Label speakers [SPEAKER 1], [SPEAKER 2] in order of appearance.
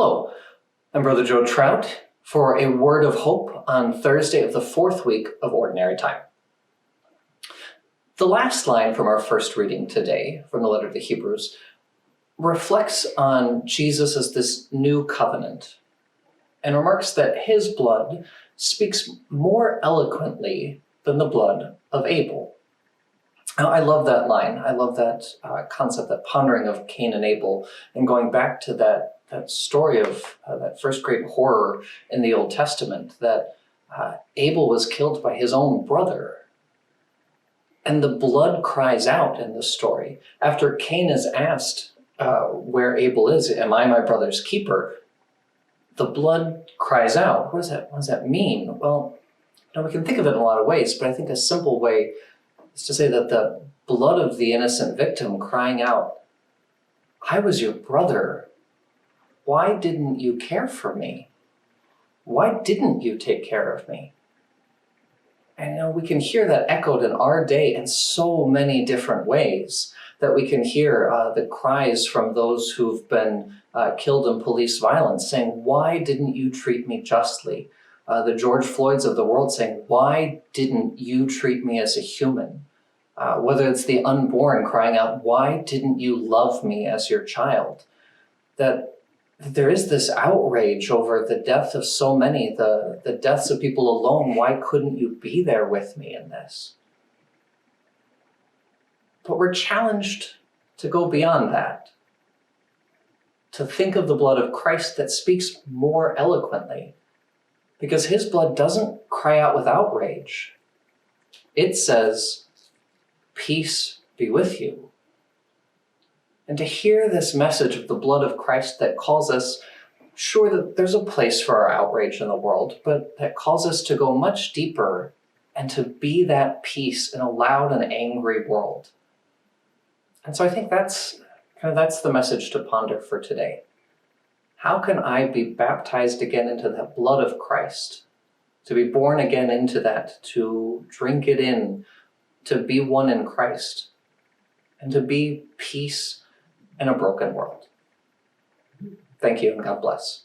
[SPEAKER 1] Hello, I'm Brother Joe Trout for a word of hope on Thursday of the fourth week of Ordinary Time. The last line from our first reading today from the letter to the Hebrews reflects on Jesus as this new covenant and remarks that his blood speaks more eloquently than the blood of Abel. Now, I love that line. I love that concept, that pondering of Cain and Abel, and going back to that story of that first great horror in the Old Testament, that Abel was killed by his own brother. And the blood cries out in this story. After Cain is asked where Abel is, am I my brother's keeper? The blood cries out. What does that mean? Well, we can think of it in a lot of ways, but I think a simple way is to say that the blood of the innocent victim crying out, I was your brother. Why didn't you care for me? Why didn't you take care of me? And we can hear that echoed in our day in so many different ways, that we can hear the cries from those who've been killed in police violence saying, why didn't you treat me justly? The George Floyds of the world saying, why didn't you treat me as a human? Whether it's the unborn crying out, why didn't you love me as your child? That there is this outrage over the death of so many, the deaths of people alone. Why couldn't you be there with me in this? But we're challenged to go beyond that, to think of the blood of Christ that speaks more eloquently, because his blood doesn't cry out with outrage. It says, peace be with you. And to hear this message of the blood of Christ that calls us, sure that there's a place for our outrage in the world, but that calls us to go much deeper and to be that peace in a loud and angry world. And so I think that's the message to ponder for today. How can I be baptized again into that blood of Christ, to be born again into that, to drink it in, to be one in Christ, and to be peace in a broken world? Thank you, and God bless.